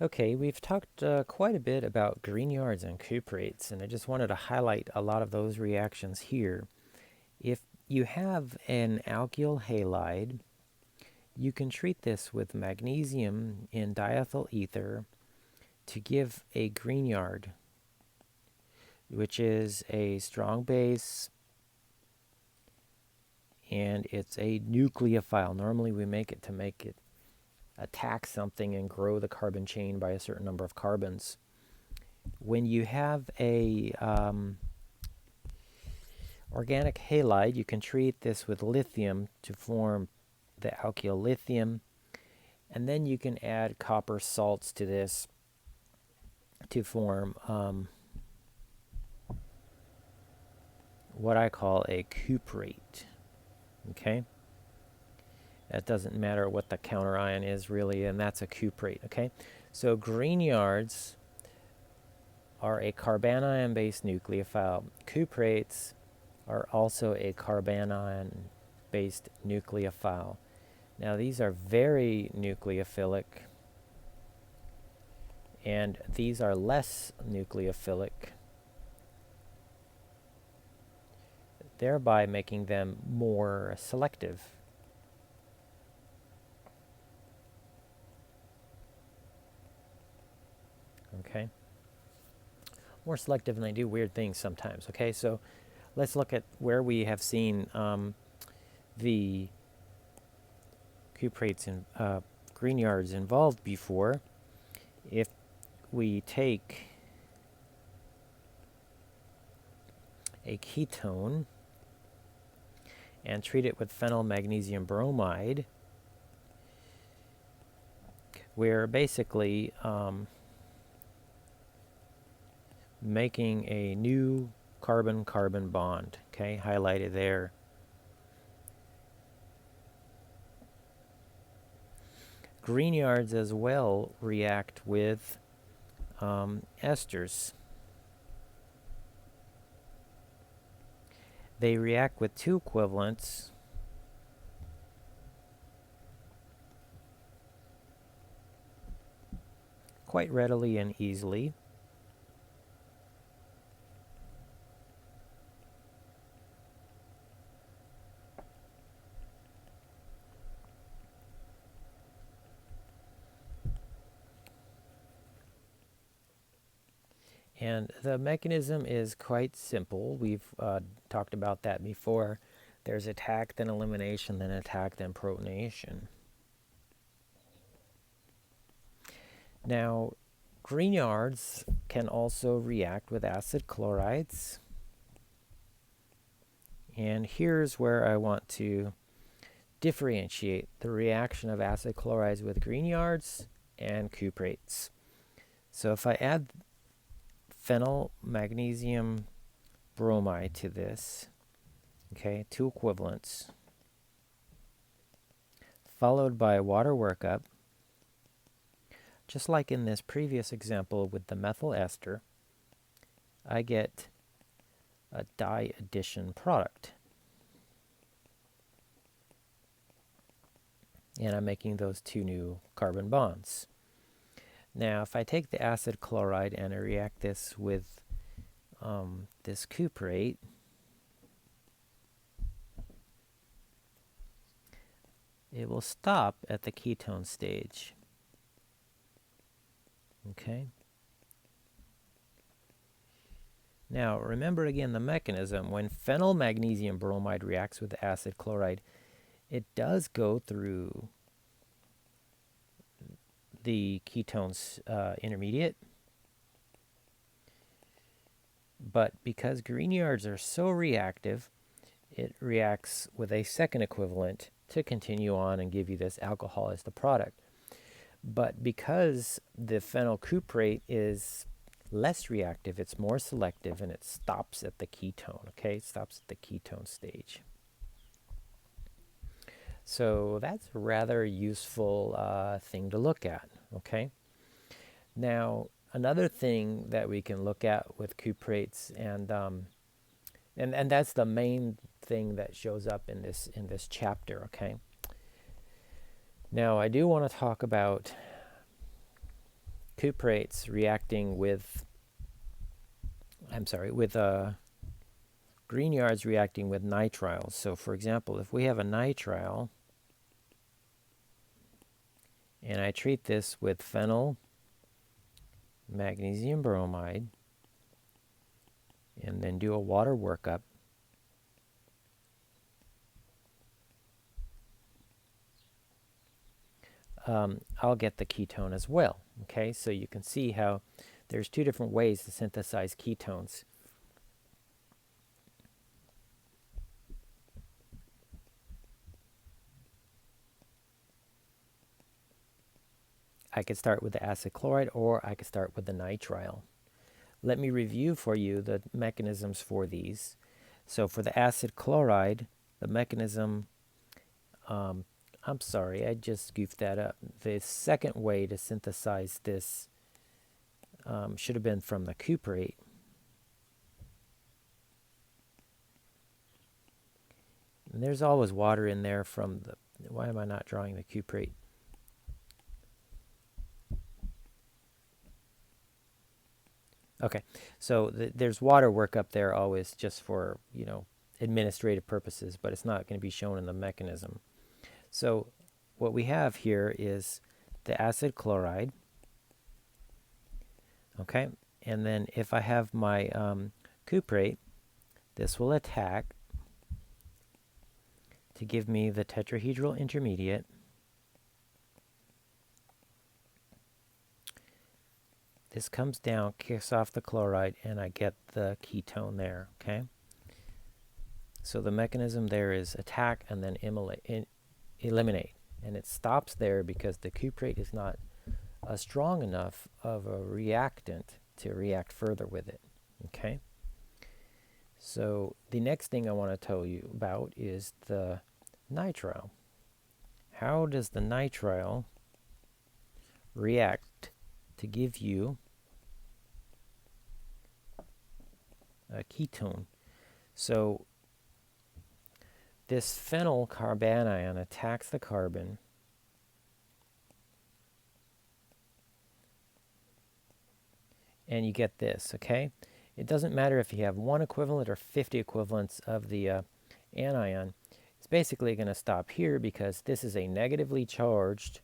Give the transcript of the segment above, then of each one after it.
Okay, we've talked quite a bit about Grignards and Cuprates, and I just wanted to highlight a lot of those reactions here. If you have an alkyl halide, you can treat this with magnesium in diethyl ether to give a Grignard, which is a strong base, and it's a nucleophile. Normally we make it to make it attack something and grow the carbon chain by a certain number of carbons. When you have a organic halide, you can treat this with lithium to form the alkyl lithium, and then you can add copper salts to this to form what I call a cuprate. Okay, that doesn't matter what the counter ion is really, and that's a cuprate. Okay, so Grignards are a carbanion based nucleophile. Cuprates are also a carbanion based nucleophile. Now these are very nucleophilic, and these are less nucleophilic, thereby making them more selective. Okay? More selective, and they do weird things sometimes. Okay, so let's look at where we have seen the cuprates and Grignards involved before. If we take a ketone and treat it with phenyl magnesium bromide, we're basically making a new carbon-carbon bond, okay, highlighted there. Grignards as well react with esters. They react with two equivalents quite readily and easily. And the mechanism is quite simple. We've talked about that before. There's attack, then elimination, then attack, then protonation. Now, Grignards can also react with acid chlorides. And here's where I want to differentiate the reaction of acid chlorides with Grignards and cuprates. So if I add phenyl magnesium bromide to this, okay, two equivalents, followed by water workup, just like in this previous example with the methyl ester, I get a dye addition product. And I'm making those two new carbon bonds. Now, if I take the acid chloride and I react this with this cuprate, it will stop at the ketone stage. Okay. Now, remember again the mechanism. When phenyl magnesium bromide reacts with acid chloride, it does go through the ketones intermediate, but because Grignards are so reactive, it reacts with a second equivalent to continue on and give you this alcohol as the product. But because the phenyl cuprate is less reactive, it's more selective, and it stops at the ketone, okay? It stops at the ketone stage. So that's a rather useful thing to look at, okay? Now, another thing that we can look at with cuprates, and that's the main thing that shows up in this chapter, okay? Now, I do want to talk about cuprates reacting with, Grignards reacting with nitriles. So for example, if we have a nitrile and I treat this with phenyl magnesium bromide and then do a water workup, I'll get the ketone as well. Okay, so you can see how there's two different ways to synthesize ketones. I could start with the acid chloride or I could start with the nitrile. Let me review for you the mechanisms for these. So for the acid chloride, the mechanism, I'm sorry, I just goofed that up. The second way to synthesize this should have been from the cuprate. And there's always water in there from the, why am I not drawing the cuprate? Okay, so there's water work up there always just for, you know, administrative purposes, but it's not going to be shown in the mechanism. So what we have here is the acid chloride, okay, and then if I have my cuprate, this will attack to give me the tetrahedral intermediate. This comes down, kicks off the chloride, and I get the ketone there, okay? So the mechanism there is attack and then eliminate. And it stops there because the cuprate is not a strong enough of a reactant to react further with it, okay? So the next thing I want to tell you about is the nitrile. How does the nitrile react to give you a ketone? So this phenyl carbanion attacks the carbon and you get this, okay? It doesn't matter if you have 1 equivalent or 50 equivalents of the anion. It's basically going to stop here because this is a negatively charged,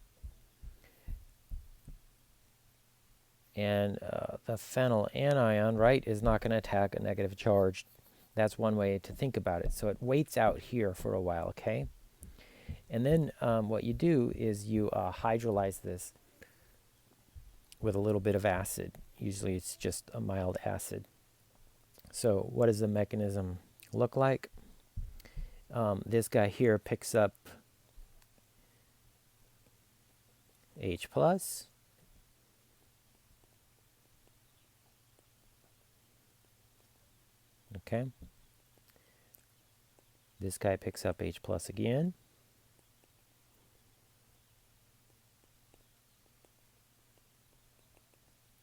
and the phenyl anion, right, is not going to attack a negative charge. That's one way to think about it. So it waits out here for a while, okay? And then what you do is you hydrolyze this with a little bit of acid. Usually it's just a mild acid. So what does the mechanism look like? This guy here picks up H+. Okay. This guy picks up H+ again.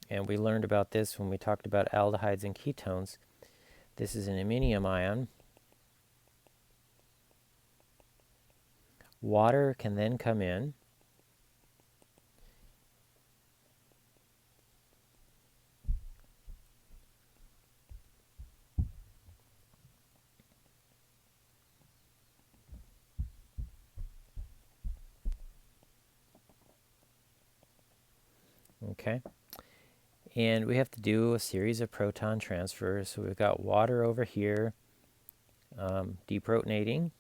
And we learned about this when we talked about aldehydes and ketones. This is an iminium ion. Water can then come in. Okay. And we have to do a series of proton transfers. So we've got water over here, deprotonating.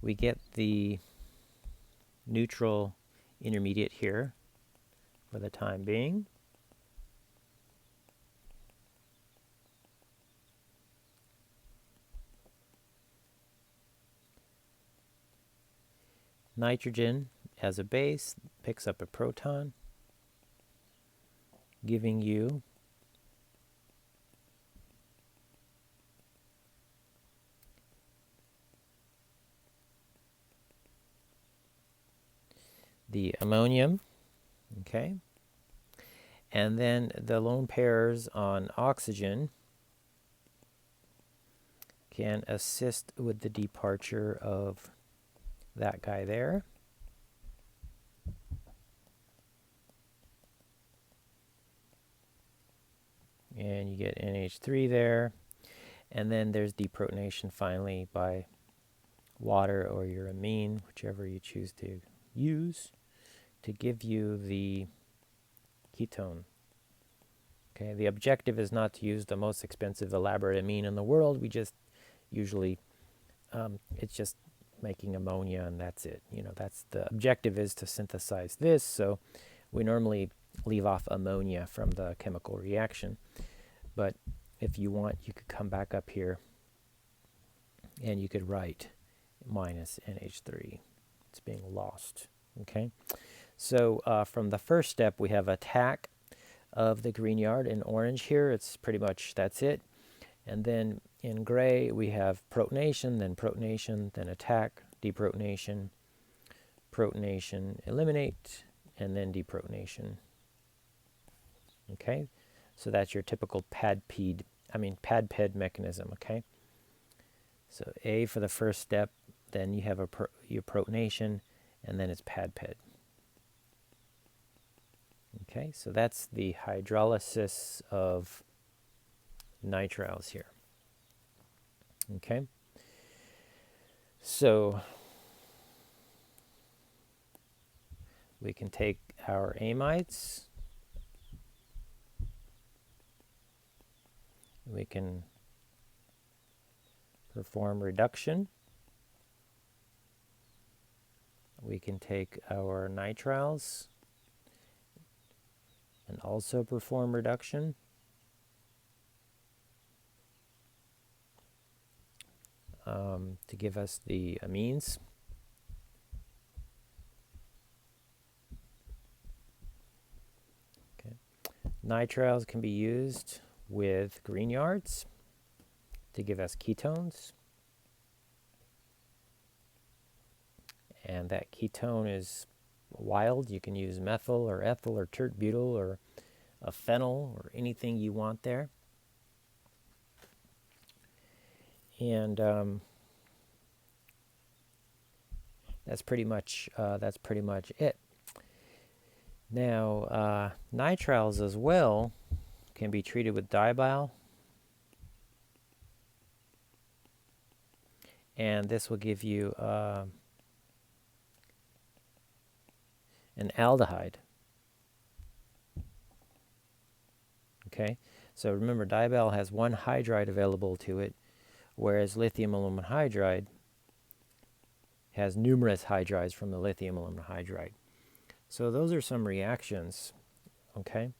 We get the neutral intermediate here for the time being. Nitrogen as a base picks up a proton, giving you the ammonium, okay? And then the lone pairs on oxygen can assist with the departure of that guy there. And you get NH3 there. And then there's deprotonation finally by water or your amine, whichever you choose to use, to give you the ketone. Okay, the objective is not to use the most expensive elaborate amine in the world. We just usually, it's just making ammonia and that's it. You know, that's the objective, is to synthesize this. So we normally leave off ammonia from the chemical reaction. But if you want, you could come back up here and you could write minus NH3. It's being lost. Okay, so from the first step, we have attack of the Grignard in orange here. It's pretty much, that's it. And then in gray, we have protonation, then attack, deprotonation, protonation, eliminate, and then deprotonation. Okay, so that's your typical PAD-PED mechanism. Okay, so A for the first step, then you have your protonation, and then it's PAD-PED. Okay, so that's the hydrolysis of nitriles here. Okay, so we can take our amides, we can perform reduction, we can take our nitriles and also perform reduction. To give us the amines. Okay. Nitriles can be used with Grignards to give us ketones. And that ketone is wild. You can use methyl or ethyl or tert-butyl or a phenyl or anything you want there. And that's pretty much it. Now, nitriles as well can be treated with dibyl, and this will give you an aldehyde. Okay, so remember, dibyl has one hydride available to it, whereas lithium aluminum hydride has numerous hydrides from the lithium aluminum hydride. So those are some reactions. Okay,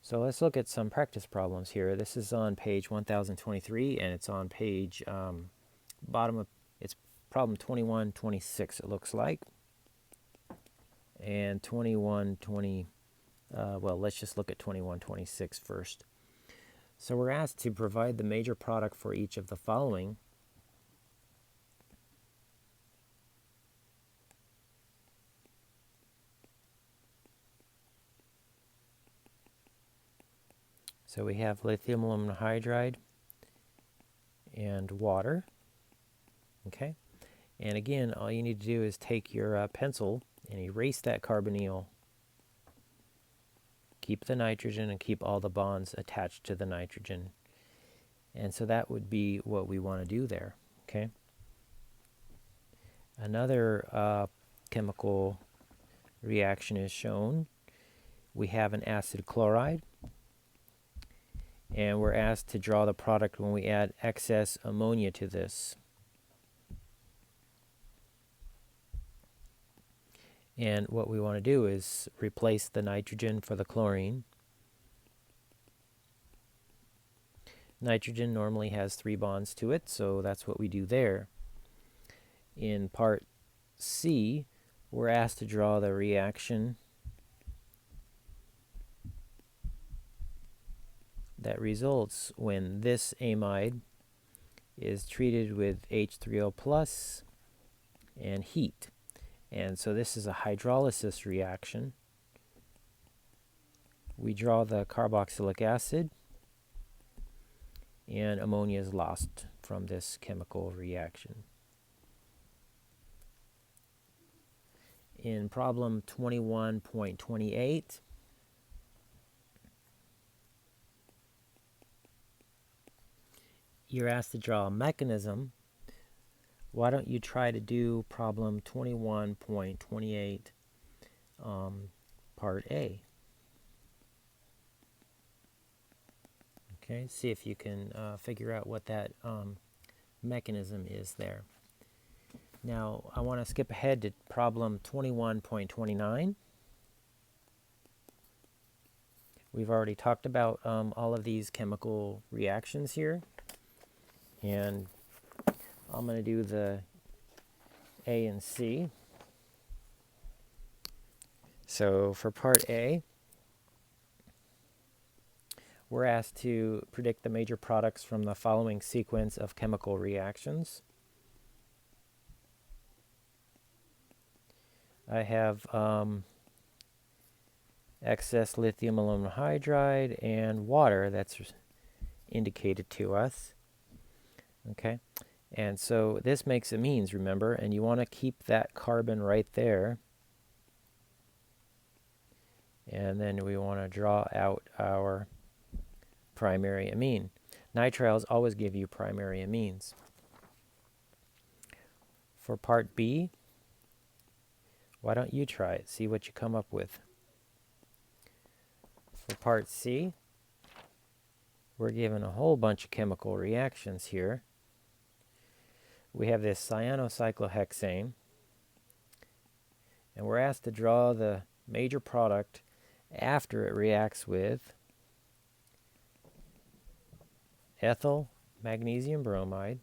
so let's look at some practice problems here. This is on page 1023, and it's on page bottom of, it's problem 2126, it looks like, and 2120. Well, let's just look at 2126 first. So we're asked to provide the major product for each of the following. So we have lithium aluminum hydride and water. Okay, and again, all you need to do is take your pencil and erase that carbonyl. Keep the nitrogen and keep all the bonds attached to the nitrogen. And so that would be what we want to do there. Okay. Another chemical reaction is shown. We have an acid chloride, and we're asked to draw the product when we add excess ammonia to this. And what we want to do is replace the nitrogen for the chlorine. Nitrogen normally has 3 bonds to it, so that's what we do there. In part C, we're asked to draw the reaction that results when this amide is treated with H3O plus and heat. And so this is a hydrolysis reaction. we draw the carboxylic acid, and ammonia is lost from this chemical reaction. In problem 21.28, you're asked to draw a mechanism. Why don't you try to do problem 21.28, part A? Okay, see if you can figure out what that mechanism is there. Now, I want to skip ahead to problem 21.29. We've already talked about all of these chemical reactions here. And I'm going to do the A and C. So for part A, we're asked to predict the major products from the following sequence of chemical reactions. I have excess lithium aluminum hydride and water that's indicated to us. Okay, and so this makes amines, remember, and you want to keep that carbon right there. And then we want to draw out our primary amine. Nitriles always give you primary amines. For part B, why don't you try it? See what you come up with. For part C, we're given a whole bunch of chemical reactions here. We have this cyanocyclohexane, and we're asked to draw the major product after it reacts with ethyl magnesium bromide,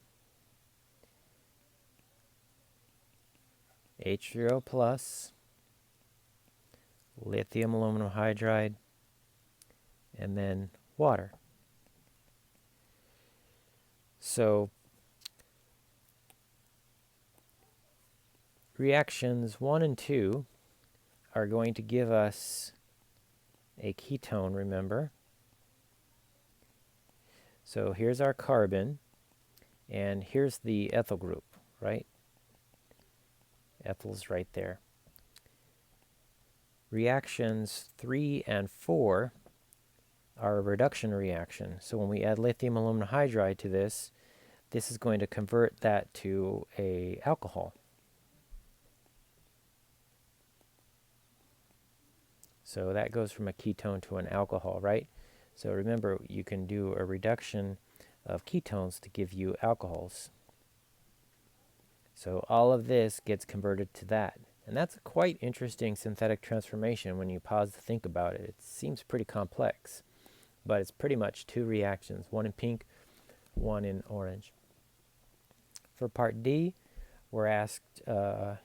H3O plus, lithium aluminum hydride, and then water. So reactions 1 and 2 are going to give us a ketone, remember. So here's our carbon, and here's the ethyl group, right? Ethyl's right there. Reactions 3 and 4 are a reduction reaction. So when we add lithium aluminum hydride to this, this is going to convert that to an alcohol. So that goes from a ketone to an alcohol, right? So remember, you can do a reduction of ketones to give you alcohols. So all of this gets converted to that. And that's a quite interesting synthetic transformation when you pause to think about it. It seems pretty complex, but it's pretty much two reactions, one in pink, one in orange. For part D, we're asked to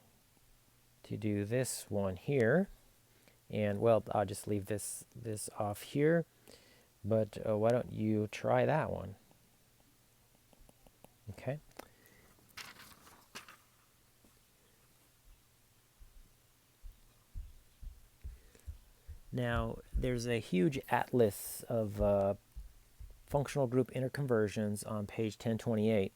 do this one here. And well, I'll just leave this off here, but why don't you try that one? Okay. Now, there's a huge atlas of functional group interconversions on page 1028.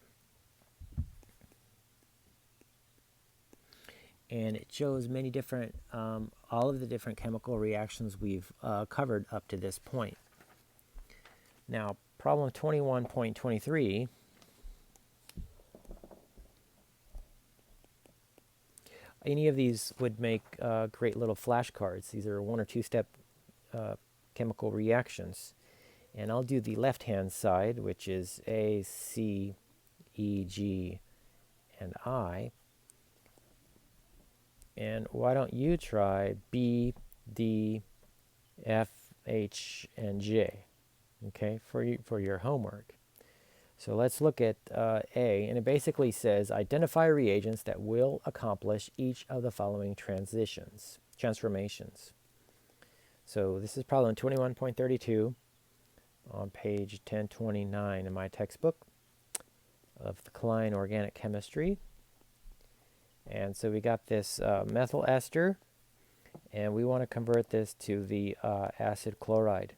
And it shows many different, all of the different chemical reactions we've covered up to this point. Now, problem 21.23, any of these would make great little flashcards. These are 1 or 2 step chemical reactions. And I'll do the left-hand side, which is A, C, E, G, and I. And why don't you try B, D, F, H, and J, okay, for your homework. So let's look at A, and it basically says, identify reagents that will accomplish each of the following transformations. So this is problem 21.32 on page 1029 in my textbook of the Klein Organic Chemistry. And so we got this methyl ester, and we want to convert this to the acid chloride.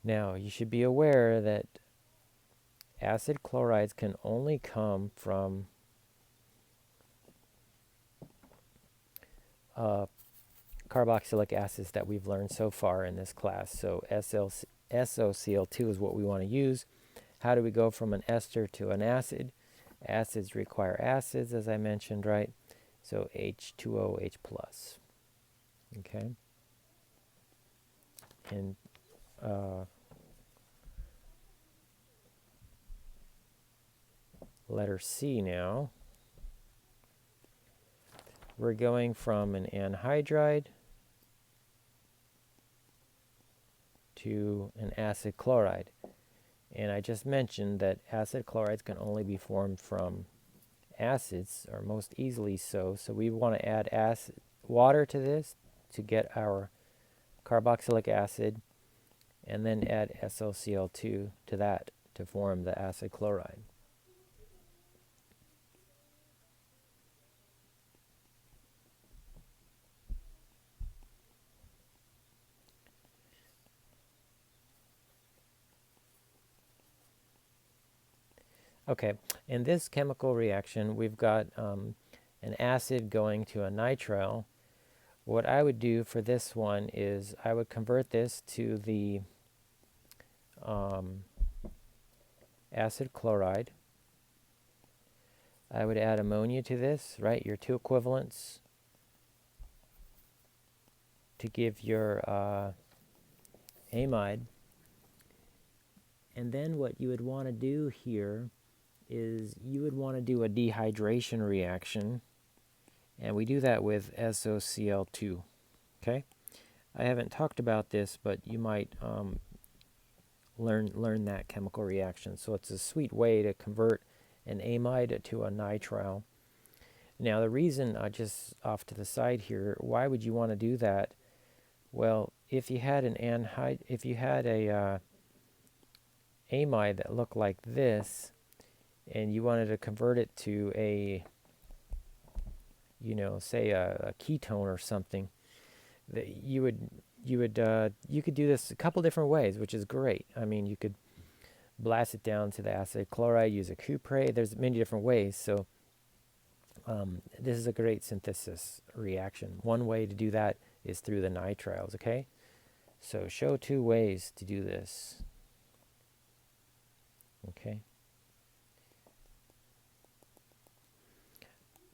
Now, you should be aware that acid chlorides can only come from carboxylic acids that we've learned so far in this class. So SOCl2 is what we want to use. How do we go from an ester to an acid? Acids require acids, as I mentioned, right? So H2OH plus. Okay. And letter C now. We're going from an anhydride to an acid chloride. And I just mentioned that acid chlorides can only be formed from acids, or most easily so. So we want to add water to this to get our carboxylic acid, and then add SOCl2 to that to form the acid chloride. Okay, in this chemical reaction, we've got an acid going to a nitrile. What I would do for this one is I would convert this to the acid chloride. I would add ammonia to this, right? Your two equivalents to give your amide. And then what you would want to do here is you would want to do a dehydration reaction, and we do that with SOCl2. Okay, I haven't talked about this, but you might learn that chemical reaction. So it's a sweet way to convert an amide to a nitrile. Now the reason, just off to the side here, why would you want to do that? Well, if you had an amide that looked like this, and you wanted to convert it to a, say a ketone or something, that you could do this a couple different ways, which is great. I mean, you could blast it down to the acid chloride, use a cuprate. There's many different ways. So this is a great synthesis reaction. One way to do that is through the nitriles. Okay, so show two ways to do this. Okay.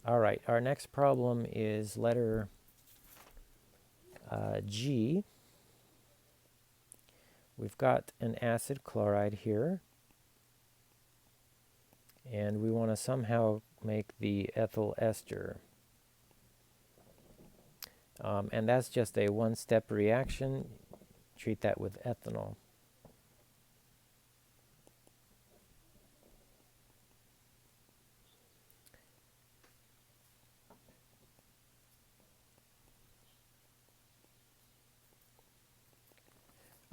All right, our next problem is letter G. We've got an acid chloride here, and we want to somehow make the ethyl ester. And that's just a one-step reaction. Treat that with ethanol.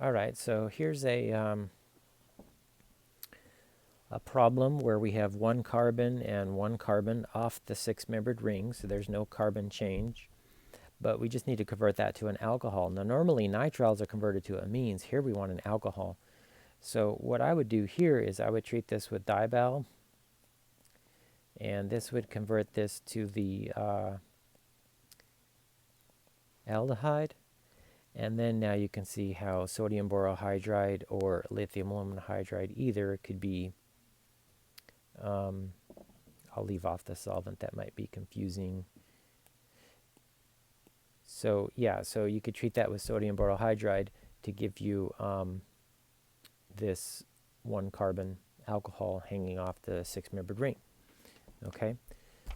All right, so here's a problem where we have one carbon and one carbon off the six-membered ring, so there's no carbon change. But we just need to convert that to an alcohol. Now, normally nitriles are converted to amines. Here we want an alcohol. So what I would do here is I would treat this with dibal, and this would convert this to the aldehyde. And then now you can see how sodium borohydride or lithium aluminum hydride either could be, I'll leave off the solvent, that might be confusing. So yeah, so you could treat that with sodium borohydride to give you this one carbon alcohol hanging off the six-membered ring. Okay,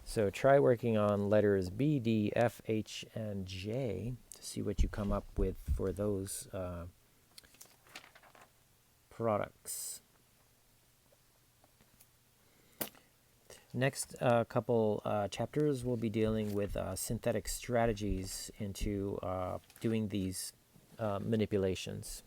so try working on letters B, D, F, H, and J to see what you come up with for those products. Next couple chapters we'll be dealing with synthetic strategies into doing these manipulations.